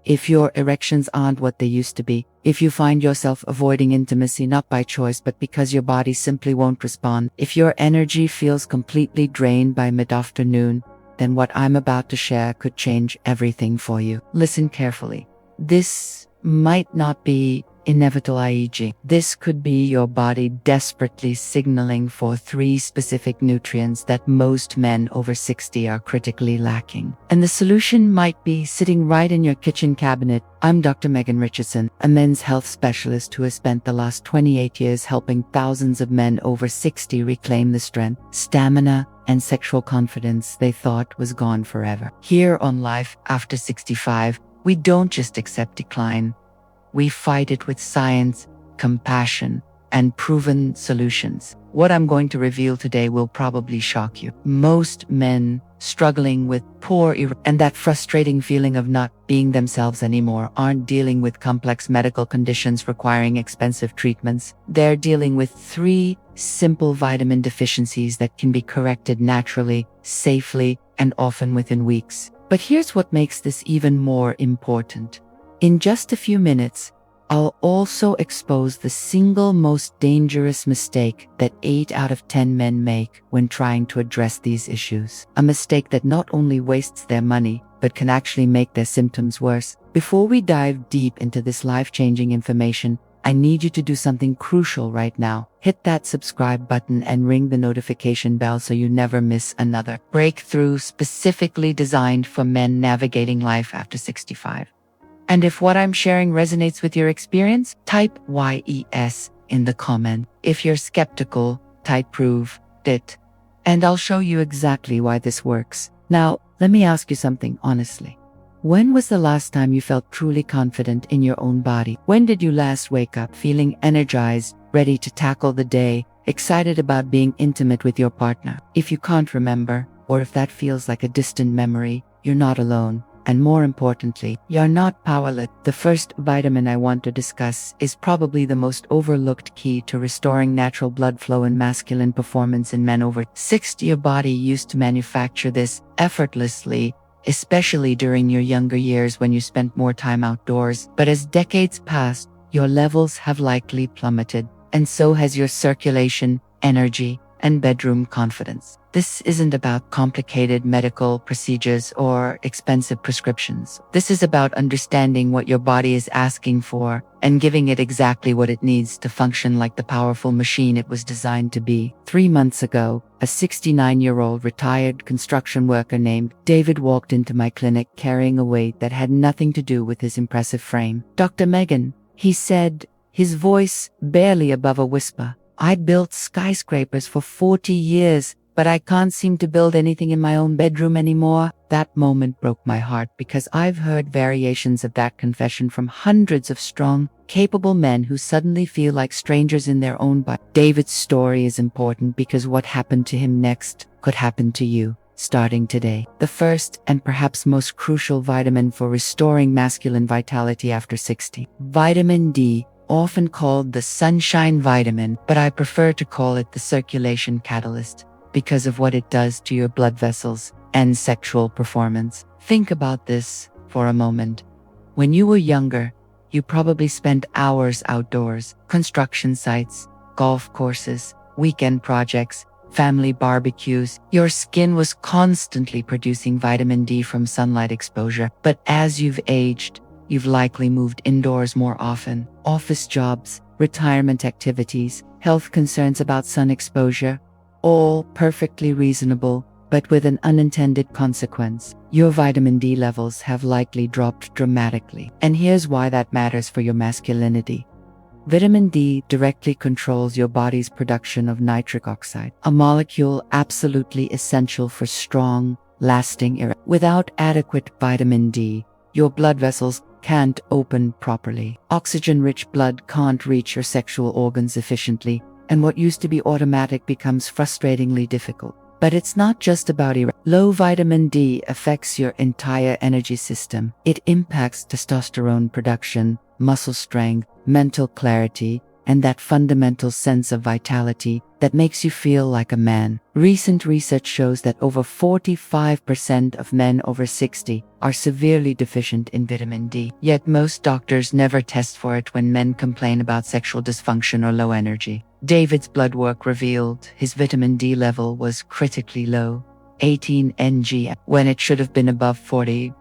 If your erections aren't what they used to be, if you find yourself avoiding intimacy not by choice but because your body simply won't respond, if your energy feels completely drained by mid-afternoon, then what I'm about to share could change everything for you. Listen carefully. This might not be inevitable IEG. This could be your body desperately signaling for 3 specific nutrients that most men over 60 are critically lacking. And the solution might be sitting right in your kitchen cabinet. I'm Dr. Richardson, a men's health specialist who has spent the last 28 years helping thousands of men over 60 reclaim the strength, stamina, and sexual confidence they thought was gone forever. Here on Life After 65, we don't just accept decline. We fight it with science, compassion, and proven solutions. What I'm going to reveal today will probably shock you. Most men struggling with and that frustrating feeling of not being themselves anymore aren't dealing with complex medical conditions requiring expensive treatments. They're dealing with 3 simple vitamin deficiencies that can be corrected naturally, safely, and often within weeks. But here's what makes this even more important. In just a few minutes, I'll also expose the single most dangerous mistake that 8 out of 10 men make when trying to address these issues. A mistake that not only wastes their money, but can actually make their symptoms worse. Before we dive deep into this life-changing information, I need you to do something crucial right now. Hit that subscribe button and ring the notification bell so you never miss another breakthrough specifically designed for men navigating life after 65. And if what I'm sharing resonates with your experience, type YES in the comment. If you're skeptical, type prove it. And I'll show you exactly why this works. Now, let me ask you something honestly. When was the last time you felt truly confident in your own body? When did you last wake up feeling energized, ready to tackle the day, excited about being intimate with your partner? If you can't remember, or if that feels like a distant memory, you're not alone. And more importantly, you're not powerless. The first vitamin I want to discuss is probably the most overlooked key to restoring natural blood flow and masculine performance in men over 60. Your body used to manufacture this effortlessly, especially during your younger years when you spent more time outdoors. But as decades passed, your levels have likely plummeted, and so has your circulation, energy, and bedroom confidence. This isn't about complicated medical procedures or expensive prescriptions. This is about understanding what your body is asking for and giving it exactly what it needs to function like the powerful machine it was designed to be. 3 months ago, a 69-year-old retired construction worker named David walked into my clinic carrying a weight that had nothing to do with his impressive frame. "Dr. Megan," he said, his voice barely above a whisper, "I built skyscrapers for 40 years, but I can't seem to build anything in my own bedroom anymore." That moment broke my heart because I've heard variations of that confession from hundreds of strong, capable men who suddenly feel like strangers in their own body. David's story is important because what happened to him next could happen to you, starting today. The first and perhaps most crucial vitamin for restoring masculine vitality after 60. Vitamin D, often called the sunshine vitamin, but I prefer to call it the circulation catalyst, because of what it does to your blood vessels and sexual performance. Think about this for a moment. When you were younger, you probably spent hours outdoors, construction sites, golf courses, weekend projects, family barbecues. Your skin was constantly producing vitamin D from sunlight exposure. But as you've aged, you've likely moved indoors more often. Office jobs, retirement activities, health concerns about sun exposure, all perfectly reasonable, but with an unintended consequence. Your vitamin D levels have likely dropped dramatically. And here's why that matters for your masculinity. Vitamin D directly controls your body's production of nitric oxide, a molecule absolutely essential for strong, lasting erection. Without adequate vitamin D, your blood vessels can't open properly. Oxygen-rich blood can't reach your sexual organs efficiently, and what used to be automatic becomes frustratingly difficult. But it's not just about low vitamin D affects your entire energy system. It impacts testosterone production, muscle strength, mental clarity, and that fundamental sense of vitality that makes you feel like a man. Recent research shows that over 45% of men over 60 are severely deficient in vitamin D. Yet most doctors never test for it when men complain about sexual dysfunction or low energy. David's blood work revealed his vitamin D level was critically low, 18 ng, when it should have been above 40.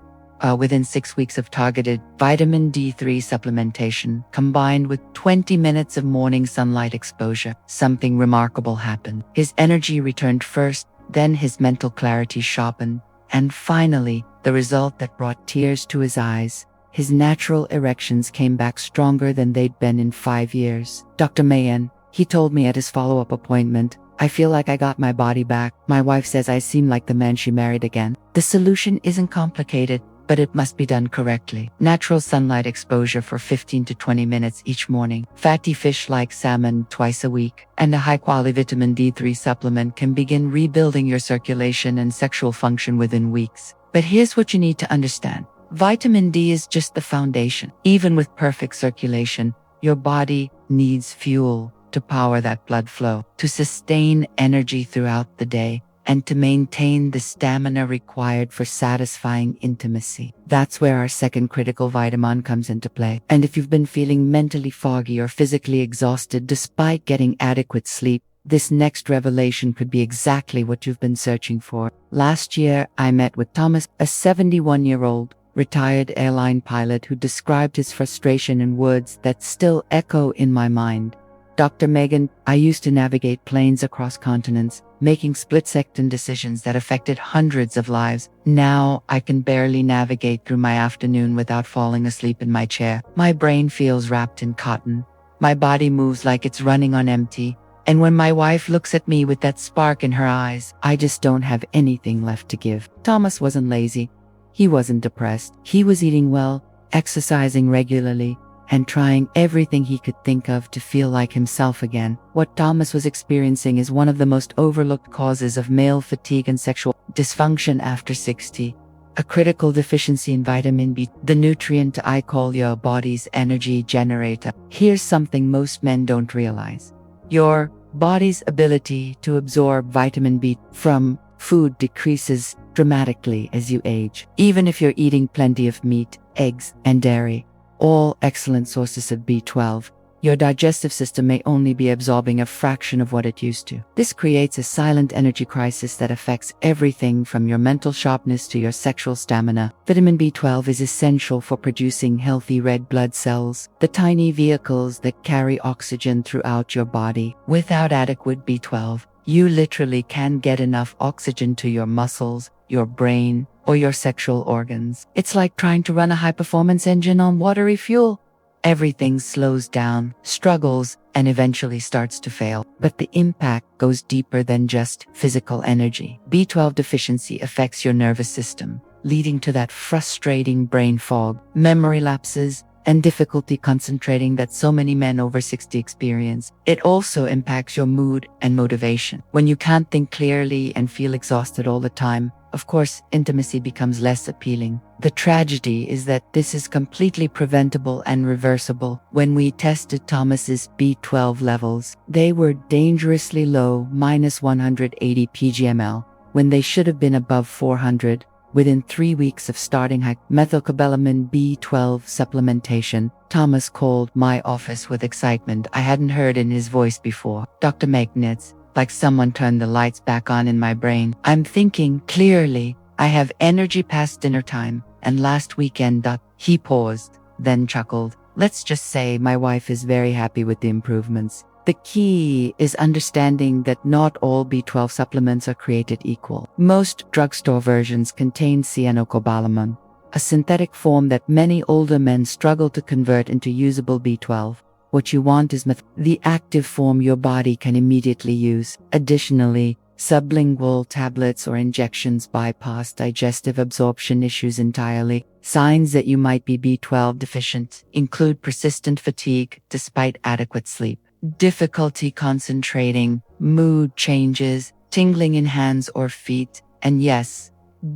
Within 6 weeks of targeted vitamin D3 supplementation, combined with 20 minutes of morning sunlight exposure, something remarkable happened. His energy returned first, then his mental clarity sharpened, and finally, the result that brought tears to his eyes. His natural erections came back stronger than they'd been in 5 years. Dr. Mayen, he told me at his follow-up appointment, "I feel like I got my body back. My wife says I seem like the man she married again." The solution isn't complicated, but it must be done correctly. Natural sunlight exposure for 15 to 20 minutes each morning, fatty fish like salmon twice a week, and a high-quality vitamin D3 supplement can begin rebuilding your circulation and sexual function within weeks. But here's what you need to understand. Vitamin D is just the foundation. Even with perfect circulation, your body needs fuel to power that blood flow, to sustain energy throughout the day, and to maintain the stamina required for satisfying intimacy. That's where our second critical vitamin comes into play. And if you've been feeling mentally foggy or physically exhausted despite getting adequate sleep, this next revelation could be exactly what you've been searching for. Last year, I met with Thomas, a 71-year-old retired airline pilot who described his frustration in words that still echo in my mind. "Dr. Megan, I used to navigate planes across continents, making split-second decisions that affected hundreds of lives. Now I can barely navigate through my afternoon without falling asleep in my chair. My brain feels wrapped in cotton. My body moves like it's running on empty. And when my wife looks at me with that spark in her eyes, I just don't have anything left to give." Thomas wasn't lazy. He wasn't depressed. He was eating well, exercising regularly, and trying everything he could think of to feel like himself again. What Thomas was experiencing is one of the most overlooked causes of male fatigue and sexual dysfunction after 60. A critical deficiency in vitamin B, the nutrient I call your body's energy generator. Here's something most men don't realize. Your body's ability to absorb vitamin B from food decreases dramatically as you age, even if you're eating plenty of meat, eggs, and dairy. All excellent sources of B12, your digestive system may only be absorbing a fraction of what it used to. This creates a silent energy crisis that affects everything from your mental sharpness to your sexual stamina. Vitamin B12 is essential for producing healthy red blood cells, the tiny vehicles that carry oxygen throughout your body. Without adequate B12, you literally can't get enough oxygen to your muscles, your brain, or your sexual organs. It's like trying to run a high-performance engine on watery fuel. Everything slows down, struggles, and eventually starts to fail. But the impact goes deeper than just physical energy. B12 deficiency affects your nervous system, leading to that frustrating brain fog, memory lapses, and difficulty concentrating that so many men over 60 experience. It also impacts your mood and motivation. When you can't think clearly and feel exhausted all the time, of course, intimacy becomes less appealing. The tragedy is that this is completely preventable and reversible. When we tested Thomas's B12 levels, they were dangerously low, -180 pgml, when they should have been above 400. Within 3 weeks of starting methylcobalamin B12 supplementation, Thomas called my office with excitement I hadn't heard in his voice before. "Dr. Magnets, like someone turned the lights back on in my brain. I'm thinking clearly. I have energy past dinner time, and last weekend." He paused, then chuckled. "Let's just say my wife is very happy with the improvements." The key is understanding that not all B12 supplements are created equal. Most drugstore versions contain cyanocobalamin, a synthetic form that many older men struggle to convert into usable B12. What you want is the active form your body can immediately use. Additionally, sublingual tablets or injections bypass digestive absorption issues entirely. Signs that you might be B12 deficient include persistent fatigue despite adequate sleep, difficulty concentrating, mood changes, tingling in hands or feet, and yes,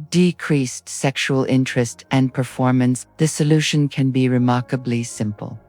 decreased sexual interest and performance. The solution can be remarkably simple.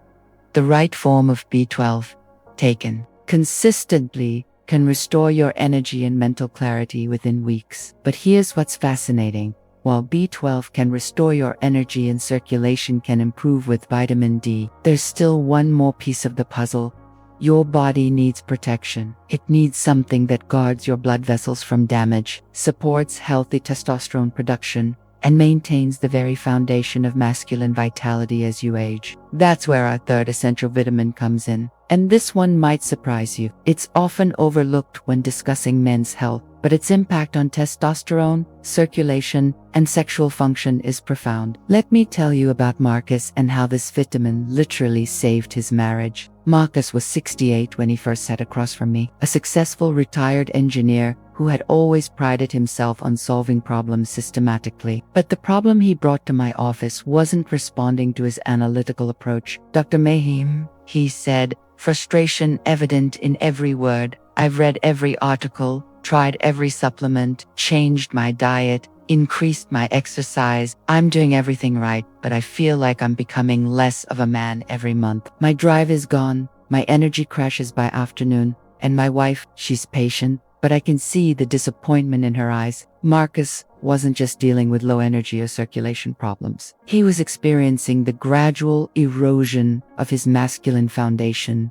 The right form of B12, taken consistently, can restore your energy and mental clarity within weeks. But here's what's fascinating. While B12 can restore your energy and circulation can improve with vitamin D, there's still one more piece of the puzzle. Your body needs protection. It needs something that guards your blood vessels from damage, supports healthy testosterone production, and maintains the very foundation of masculine vitality as you age. That's where our third essential vitamin comes in. And this one might surprise you. It's often overlooked when discussing men's health, but its impact on testosterone, circulation, and sexual function is profound. Let me tell you about Marcus and how this vitamin literally saved his marriage. Marcus was 68 when he first sat across from me, a successful retired engineer who had always prided himself on solving problems systematically. But the problem he brought to my office wasn't responding to his analytical approach. "Dr. Mayhem," he said, frustration evident in every word. "I've read every article, tried every supplement, changed my diet, increased my exercise. I'm doing everything right, but I feel like I'm becoming less of a man every month. My drive is gone, my energy crashes by afternoon, and my wife, she's patient, but I can see the disappointment in her eyes." Marcus wasn't just dealing with low energy or circulation problems. He was experiencing the gradual erosion of his masculine foundation,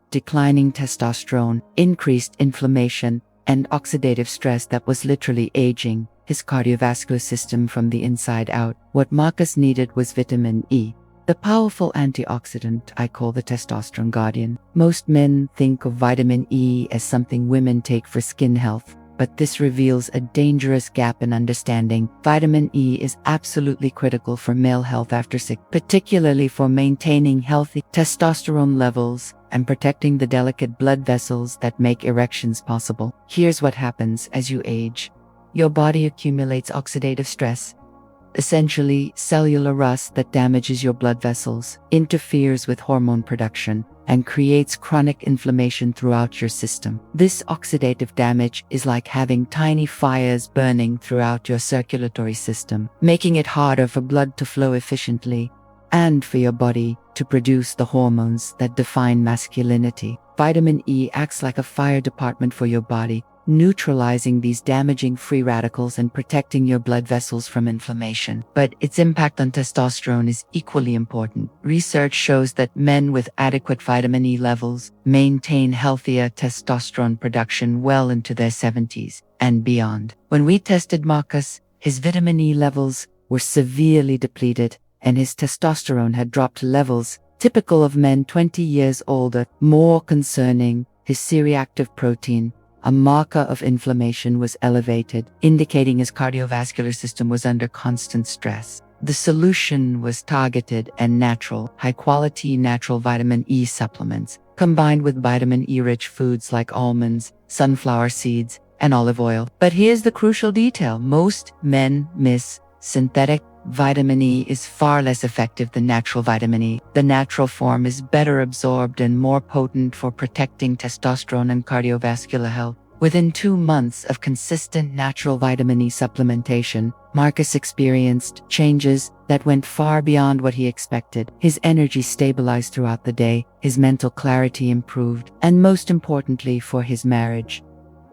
declining testosterone, increased inflammation, and oxidative stress that was literally aging his cardiovascular system from the inside out. What Marcus needed was vitamin E, the powerful antioxidant I call the testosterone guardian. Most men think of vitamin E as something women take for skin health, but this reveals a dangerous gap in understanding. Vitamin E is absolutely critical for male health after 6, particularly for maintaining healthy testosterone levels and protecting the delicate blood vessels that make erections possible. Here's what happens as you age. Your body accumulates oxidative stress, essentially cellular rust that damages your blood vessels, interferes with hormone production, and creates chronic inflammation throughout your system. This oxidative damage is like having tiny fires burning throughout your circulatory system, making it harder for blood to flow efficiently and for your body to produce the hormones that define masculinity. Vitamin E acts like a fire department for your body, neutralizing these damaging free radicals and protecting your blood vessels from inflammation. But its impact on testosterone is equally important. Research shows that men with adequate vitamin E levels maintain healthier testosterone production well into their 70s and beyond. When we tested Marcus, his vitamin E levels were severely depleted, and his testosterone had dropped to levels typical of men 20 years older. More concerning, his C-reactive protein, a marker of inflammation, was elevated, indicating his cardiovascular system was under constant stress. The solution was targeted and natural, high-quality natural vitamin E supplements, combined with vitamin E-rich foods like almonds, sunflower seeds, and olive oil. But here's the crucial detail. Most men miss synthetic vitamin E is far less effective than natural vitamin E. The natural form is better absorbed and more potent for protecting testosterone and cardiovascular health. Within 2 months of consistent natural vitamin E supplementation, Marcus experienced changes that went far beyond what he expected. His energy stabilized throughout the day, his mental clarity improved, and most importantly for his marriage,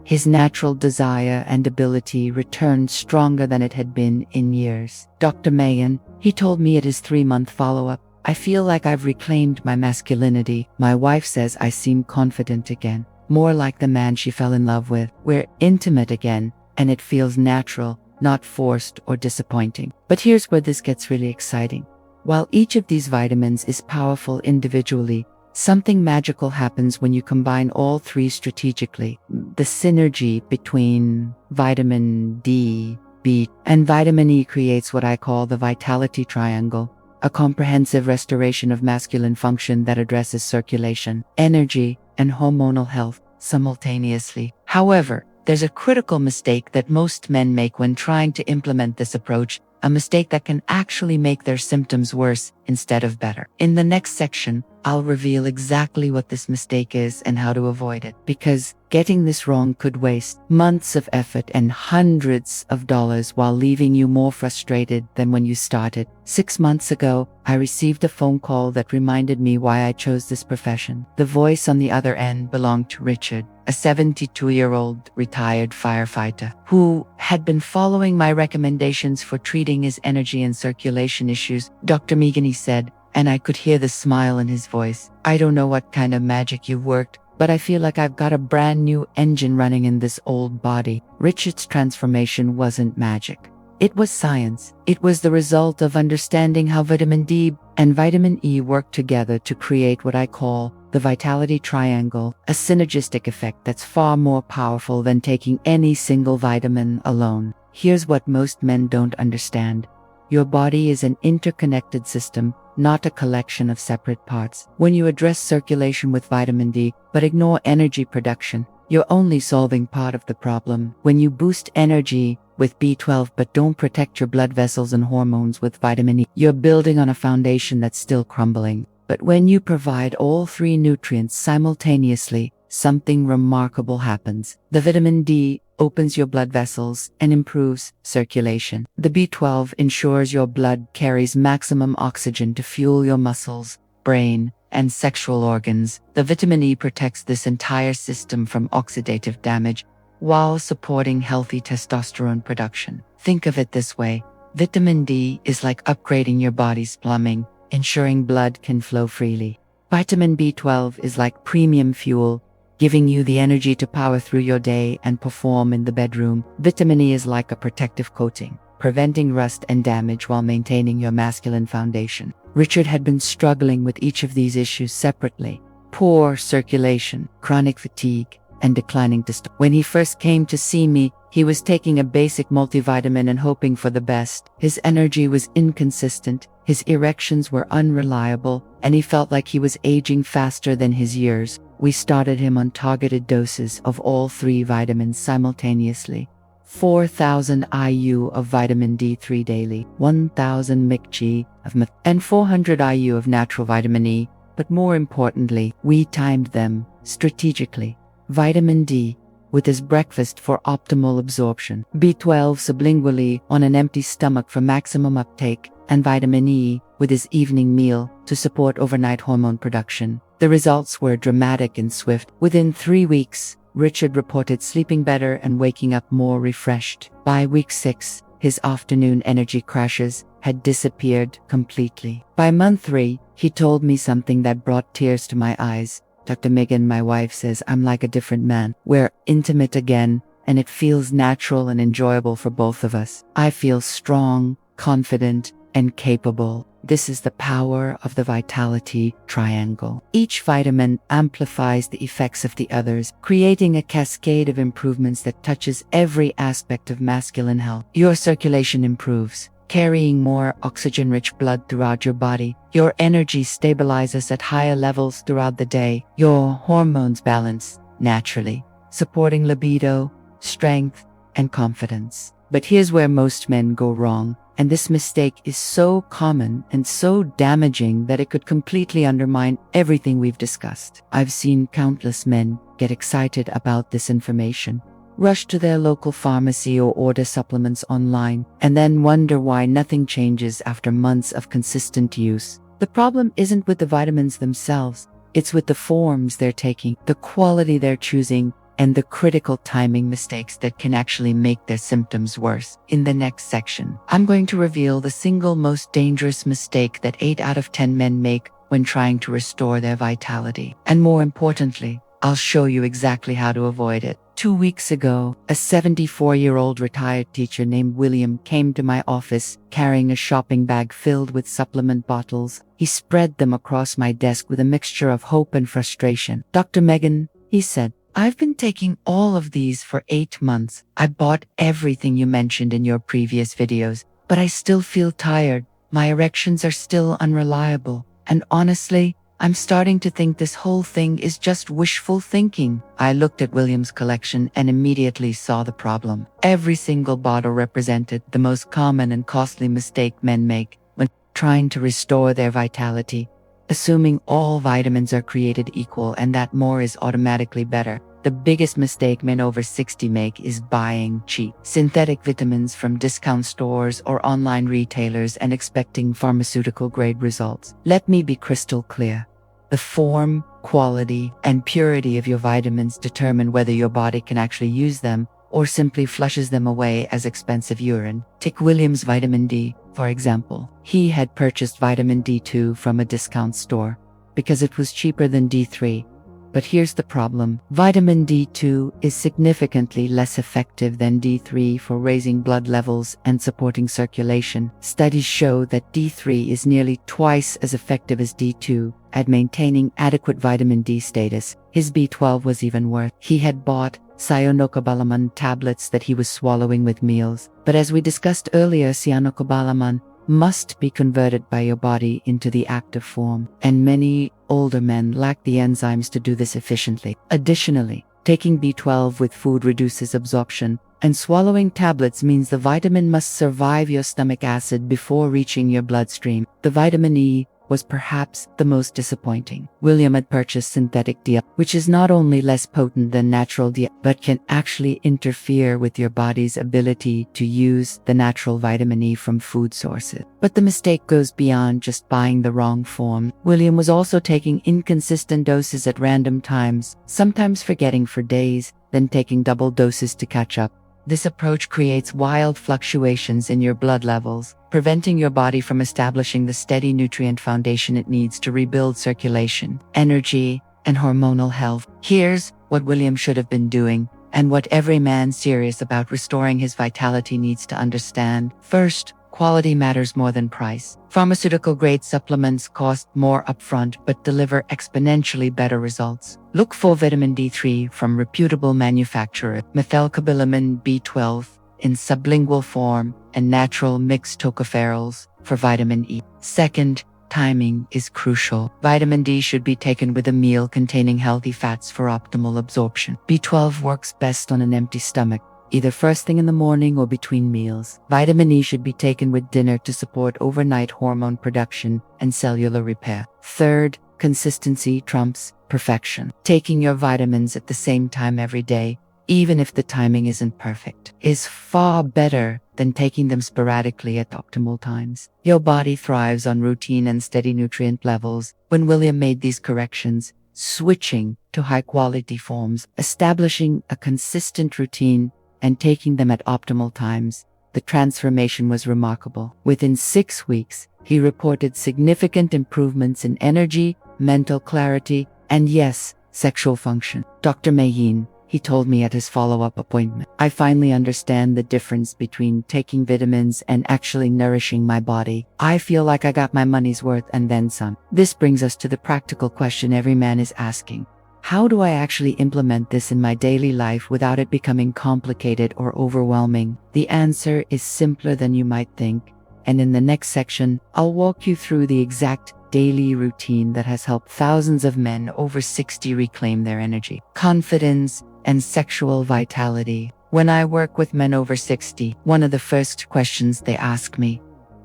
his natural desire and ability returned stronger than it had been in years. Dr. Mayan, he told me at his 3-month follow-up, "I feel like I've reclaimed my masculinity. My wife says I seem confident again, more like the man she fell in love with. We're intimate again, and it feels natural, not forced or disappointing." But here's where this gets really exciting. While each of these vitamins is powerful individually, something magical happens when you combine all three strategically. The synergy between vitamin D, B, and vitamin E creates what I call the vitality triangle, a comprehensive restoration of masculine function that addresses circulation, energy, and hormonal health simultaneously. However, there's a critical mistake that most men make when trying to implement this approach, a mistake that can actually make their symptoms worse instead of better. In the next section, I'll reveal exactly what this mistake is and how to avoid it, because getting this wrong could waste months of effort and hundreds of dollars while leaving you more frustrated than when you started. 6 months ago, I received a phone call that reminded me why I chose this profession. The voice on the other end belonged to Richard, a 72-year-old retired firefighter who had been following my recommendations for treating his energy and circulation issues. Dr. Megan, he said, and I could hear the smile in his voice. I don't know what kind of magic you've worked, but I feel like I've got a brand new engine running in this old body. Richard's transformation wasn't magic. It was science. It was the result of understanding how vitamin D and vitamin E work together to create what I call the vitality triangle, a synergistic effect that's far more powerful than taking any single vitamin alone. Here's what most men don't understand. Your body is an interconnected system, not a collection of separate parts. When you address circulation with vitamin D, but ignore energy production, you're only solving part of the problem. When you boost energy with B12 but don't protect your blood vessels and hormones with vitamin E, you're building on a foundation that's still crumbling. But when you provide all three nutrients simultaneously, something remarkable happens. The vitamin D opens your blood vessels and improves circulation. The B12 ensures your blood carries maximum oxygen to fuel your muscles, brain, and sexual organs. The vitamin E protects this entire system from oxidative damage while supporting healthy testosterone production. Think of it this way. Vitamin D is like upgrading your body's plumbing, ensuring blood can flow freely. Vitamin B12 is like premium fuel, giving you the energy to power through your day and perform in the bedroom. Vitamin E is like a protective coating, preventing rust and damage while maintaining your masculine foundation. Richard had been struggling with each of these issues separately: poor circulation, chronic fatigue, and declining testosterone. When he first came to see me, he was taking a basic multivitamin and hoping for the best. His energy was inconsistent, his erections were unreliable, and he felt like he was aging faster than his years. We started him on targeted doses of all three vitamins simultaneously. 4,000 IU of vitamin D3 daily, 1,000 mcg of and 400 IU of natural vitamin E. But more importantly, we timed them strategically. Vitamin D with his breakfast for optimal absorption, B12 sublingually on an empty stomach for maximum uptake, and vitamin E with his evening meal to support overnight hormone production. The results were dramatic and swift. Within 3 weeks, Richard reported sleeping better and waking up more refreshed. By week 6, his afternoon energy crashes had disappeared completely. By month 3, he told me something that brought tears to my eyes. Dr. Megan, my wife, says I'm like a different man. We're intimate again, and it feels natural and enjoyable for both of us. I feel strong, confident, and capable. This is the power of the vitality triangle. Each vitamin amplifies the effects of the others, creating a cascade of improvements that touches every aspect of masculine health. Your circulation improves, carrying more oxygen-rich blood throughout your body. Your energy stabilizes at higher levels throughout the day. Your hormones balance naturally, supporting libido, strength, and confidence. But here's where most men go wrong. And this mistake is so common and so damaging that it could completely undermine everything we've discussed. I've seen countless men get excited about this information, rush to their local pharmacy or order supplements online, and then wonder why nothing changes after months of consistent use. The problem isn't with the vitamins themselves, it's with the forms they're taking, the quality they're choosing, and the critical timing mistakes that can actually make their symptoms worse. In the next section, I'm going to reveal the single most dangerous mistake that 8 out of 10 men make when trying to restore their vitality. And more importantly, I'll show you exactly how to avoid it. 2 weeks ago, a 74-year-old retired teacher named William came to my office carrying a shopping bag filled with supplement bottles. He spread them across my desk with a mixture of hope and frustration. "Dr. Megan," he said, "I've been taking all of these for 8 months. I bought everything you mentioned in your previous videos, but I still feel tired. My erections are still unreliable. And honestly, I'm starting to think this whole thing is just wishful thinking." I looked at William's collection and immediately saw the problem. Every single bottle represented the most common and costly mistake men make when trying to restore their vitality, assuming all vitamins are created equal and that more is automatically better. The biggest mistake men over 60 make is buying cheap synthetic vitamins from discount stores or online retailers and expecting pharmaceutical-grade results. Let me be crystal clear. The form, quality, and purity of your vitamins determine whether your body can actually use them or simply flushes them away as expensive urine. Take William's vitamin D, for example. He had purchased vitamin D2 from a discount store because it was cheaper than D3. But here's the problem. Vitamin D2 is significantly less effective than D3 for raising blood levels and supporting circulation. Studies show that D3 is nearly twice as effective as D2 at maintaining adequate vitamin D status. His B12 was even worse. He had bought cyanocobalamin tablets that he was swallowing with meals. But as we discussed earlier, cyanocobalamin must be converted by your body into the active form, and many older men lack the enzymes to do this efficiently. Additionally, taking B12 with food reduces absorption, and swallowing tablets means the vitamin must survive your stomach acid before reaching your bloodstream. The vitamin E was perhaps the most disappointing. William had purchased synthetic D, which is not only less potent than natural D, but can actually interfere with your body's ability to use the natural vitamin E from food sources. But the mistake goes beyond just buying the wrong form. William was also taking inconsistent doses at random times, sometimes forgetting for days, then taking double doses to catch up. This approach creates wild fluctuations in your blood levels, preventing your body from establishing the steady nutrient foundation it needs to rebuild circulation, energy, and hormonal health. Here's what William should have been doing, and what every man serious about restoring his vitality needs to understand. First, quality matters more than price. Pharmaceutical-grade supplements cost more upfront but deliver exponentially better results. Look for vitamin D3 from reputable manufacturers, methylcobalamin B12 in sublingual form, and natural mixed tocopherols for vitamin E. Second, timing is crucial. Vitamin D should be taken with a meal containing healthy fats for optimal absorption. B12 works best on an empty stomach, either first thing in the morning or between meals. Vitamin E should be taken with dinner to support overnight hormone production and cellular repair. Third, consistency trumps perfection. Taking your vitamins at the same time every day, even if the timing isn't perfect, is far better than taking them sporadically at optimal times. Your body thrives on routine and steady nutrient levels. When William made these corrections, switching to high-quality forms, establishing a consistent routine, and taking them at optimal times, the transformation was remarkable. Within 6 weeks, he reported significant improvements in energy, mental clarity, and yes, sexual function. Dr. Mayin, he told me at his follow-up appointment, I finally understand the difference between taking vitamins and actually nourishing my body. I feel like I got my money's worth and then some. This brings us to the practical question every man is asking. How do I actually implement this in my daily life without it becoming complicated or overwhelming? The answer is simpler than you might think, and in the next section, I'll walk you through the exact daily routine that has helped thousands of men over 60 reclaim their energy, confidence, and sexual vitality. When I work with men over 60, one of the first questions they ask me,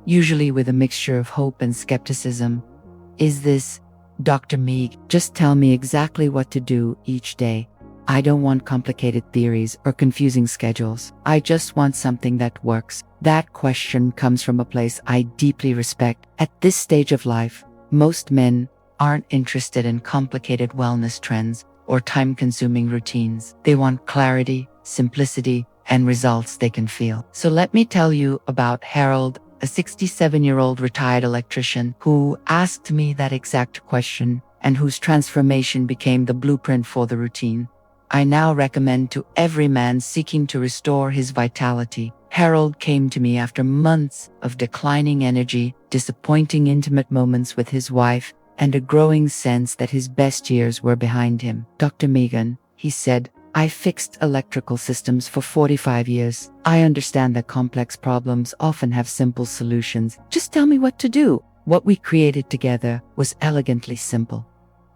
usually with a mixture of hope and skepticism, is this, Dr. Meek, just tell me exactly what to do each day. I don't want complicated theories or confusing schedules. I just want something that works. That question comes from a place I deeply respect. At this stage of life, most men aren't interested in complicated wellness trends or time-consuming routines. They want clarity, simplicity, and results they can feel. So let me tell you about Harold, a 67-year-old retired electrician who asked me that exact question and whose transformation became the blueprint for the routine I now recommend to every man seeking to restore his vitality. Harold came to me after months of declining energy, disappointing intimate moments with his wife, and a growing sense that his best years were behind him. Dr. Megan, he said, I fixed electrical systems for 45 years. I understand that complex problems often have simple solutions. Just tell me what to do. What we created together was elegantly simple.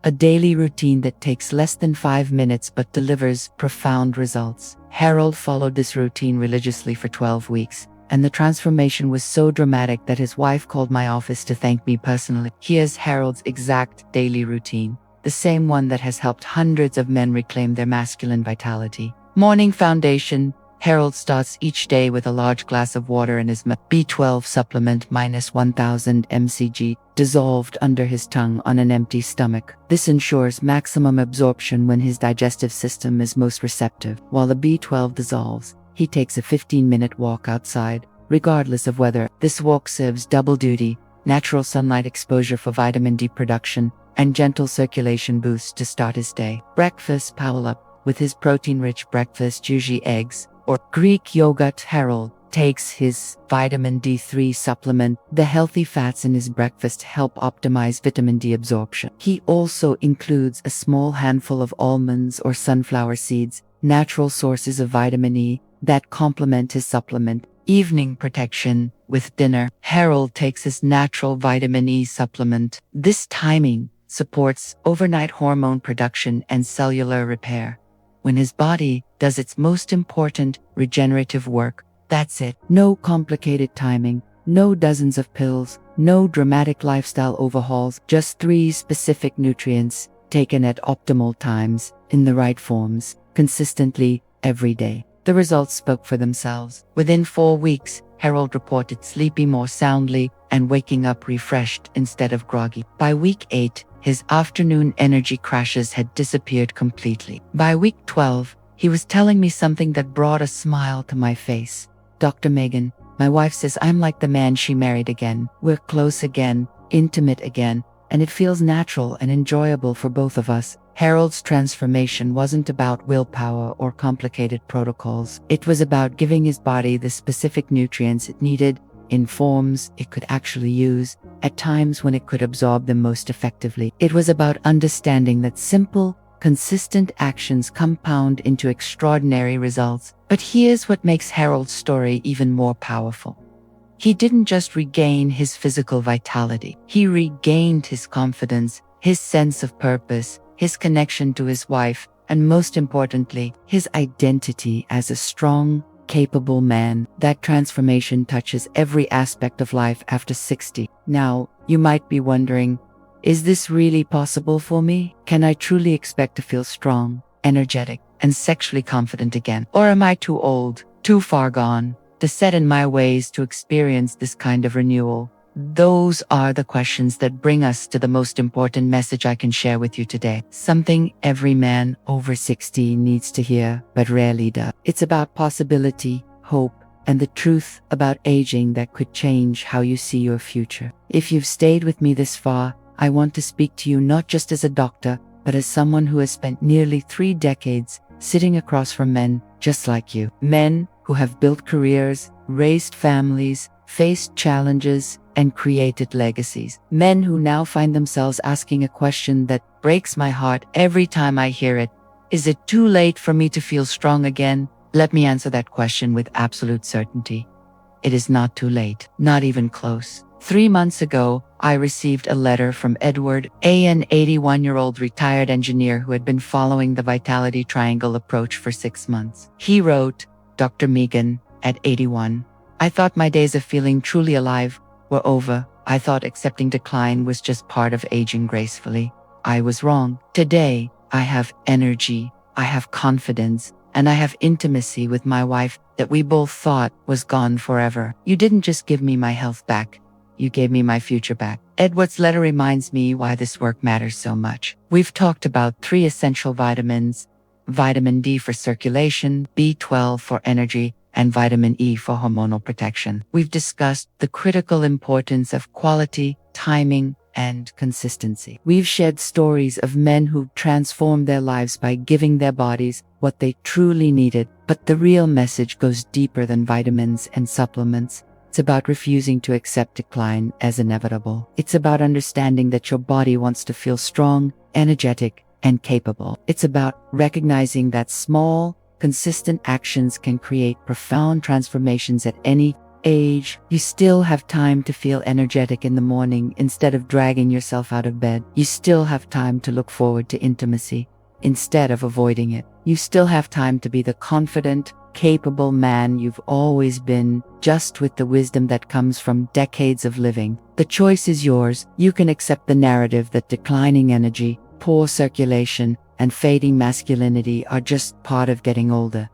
A daily routine that takes less than 5 minutes but delivers profound results. Harold followed this routine religiously for 12 weeks, and the transformation was so dramatic that his wife called my office to thank me personally. Here's Harold's exact daily routine, the same one that has helped hundreds of men reclaim their masculine vitality. Morning foundation. Harold starts each day with a large glass of water and his B12 supplement minus 1000 mcg dissolved under his tongue on an empty stomach. This ensures maximum absorption when his digestive system is most receptive. While the B12 dissolves, he takes a 15-minute walk outside, regardless of weather. This walk serves double duty: natural sunlight exposure for vitamin D production and gentle circulation boost to start his day. Breakfast. Powell up with his protein-rich breakfast, usually eggs or Greek yogurt. Harold takes his vitamin D3 supplement. The healthy fats in his breakfast help optimize vitamin D absorption. He also includes a small handful of almonds or sunflower seeds, natural sources of vitamin E, that complement his supplement. Evening protection. With dinner, Harold takes his natural vitamin E supplement. This timing supports overnight hormone production and cellular repair. When his body does its most important regenerative work, that's it. No complicated timing, no dozens of pills, no dramatic lifestyle overhauls, just 3 specific nutrients taken at optimal times, in the right forms, consistently, every day. The results spoke for themselves. Within 4 weeks, Harold reported sleeping more soundly and waking up refreshed instead of groggy. By week 8, his afternoon energy crashes had disappeared completely. By week 12, he was telling me something that brought a smile to my face. "Dr. Megan, my wife says I'm like the man she married again. We're close again, intimate again, and it feels natural and enjoyable for both of us." Harold's transformation wasn't about willpower or complicated protocols. It was about giving his body the specific nutrients it needed, in forms it could actually use, at times when it could absorb them most effectively. It was about understanding that simple, consistent actions compound into extraordinary results. But here's what makes Harold's story even more powerful. He didn't just regain his physical vitality. He regained his confidence, his sense of purpose, his connection to his wife, and most importantly, his identity as a strong, capable man. That transformation touches every aspect of life after 60. Now, you might be wondering, is this really possible for me? Can I truly expect to feel strong, energetic, and sexually confident again? Or am I too old, too far gone, to set in my ways to experience this kind of renewal? Those are the questions that bring us to the most important message I can share with you today. Something every man over 60 needs to hear, but rarely does. It's about possibility, hope, and the truth about aging that could change how you see your future. If you've stayed with me this far, I want to speak to you not just as a doctor, but as someone who has spent nearly 3 decades sitting across from men just like you. Men who have built careers, raised families, faced challenges, and created legacies. Men who now find themselves asking a question that breaks my heart every time I hear it. Is it too late for me to feel strong again? Let me answer that question with absolute certainty. It is not too late, not even close. 3 months ago, I received a letter from Edward, an 81-year-old retired engineer who had been following the Vitality Triangle approach for 6 months. He wrote, "Dr. Megan, at 81, I thought my days of feeling truly alive were over. I thought accepting decline was just part of aging gracefully. I was wrong. Today, I have energy, I have confidence, and I have intimacy with my wife that we both thought was gone forever. You didn't just give me my health back, you gave me my future back." Edward's letter reminds me why this work matters so much. We've talked about 3 essential vitamins: vitamin D for circulation, B12 for energy, and vitamin E for hormonal protection. We've discussed the critical importance of quality, timing, and consistency. We've shared stories of men who transformed their lives by giving their bodies what they truly needed. But the real message goes deeper than vitamins and supplements. It's about refusing to accept decline as inevitable. It's about understanding that your body wants to feel strong, energetic, and capable. It's about recognizing that small, consistent actions can create profound transformations at any age. You still have time to feel energetic in the morning instead of dragging yourself out of bed. You still have time to look forward to intimacy instead of avoiding it. You still have time to be the confident, capable man you've always been, just with the wisdom that comes from decades of living. The choice is yours. You can accept the narrative that declining energy, poor circulation, and fading masculinity are just part of getting older.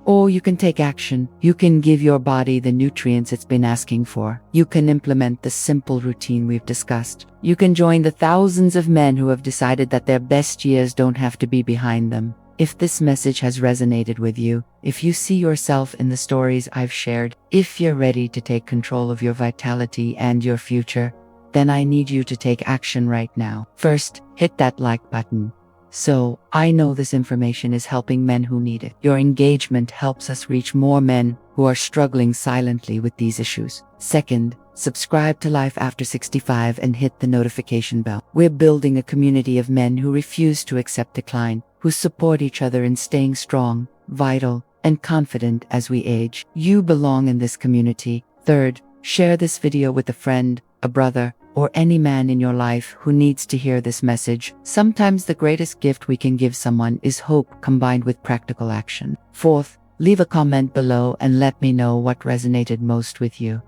Or you can take action. You can give your body the nutrients it's been asking for. You can implement the simple routine we've discussed. You can join the thousands of men who have decided that their best years don't have to be behind them. If this message has resonated with you, if you see yourself in the stories I've shared, if you're ready to take control of your vitality and your future, then I need you to take action right now. First, hit that like button. So, I know this information is helping men who need it. Your engagement helps us reach more men who are struggling silently with these issues. Second, subscribe to Life After 65 and hit the notification bell. We're building a community of men who refuse to accept decline, who support each other in staying strong, vital, and confident as we age. You belong in this community. Third, share this video with a friend, a brother, or any man in your life who needs to hear this message. Sometimes the greatest gift we can give someone is hope combined with practical action. Fourth, leave a comment below and let me know what resonated most with you.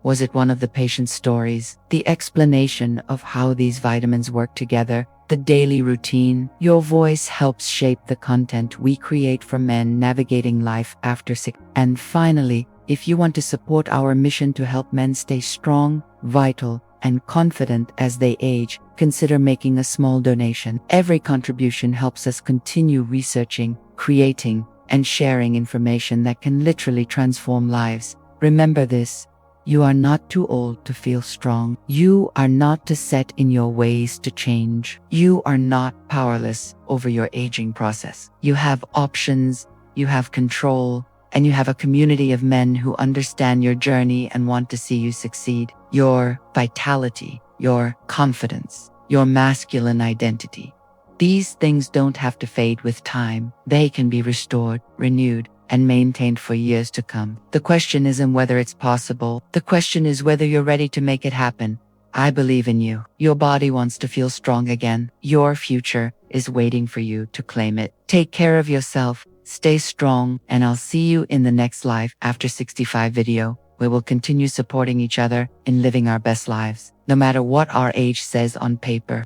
Was it one of the patient's stories, the explanation of how these vitamins work together, the daily routine? Your voice helps shape the content we create for men navigating life after 60. And finally, if you want to support our mission to help men stay strong, vital, and confident as they age, consider making a small donation. Every contribution helps us continue researching, creating, and sharing information that can literally transform lives. Remember this: you are not too old to feel strong. You are not too set in your ways to change. You are not powerless over your aging process. You have options, you have control, and you have a community of men who understand your journey and want to see you succeed. Your vitality, your confidence, your masculine identity. These things don't have to fade with time. They can be restored, renewed, and maintained for years to come. The question isn't whether it's possible. The question is whether you're ready to make it happen. I believe in you. Your body wants to feel strong again. Your future is waiting for you to claim it. Take care of yourself. Stay strong, and I'll see you in the next Life After 65 video, where we'll continue supporting each other in living our best lives, no matter what our age says on paper.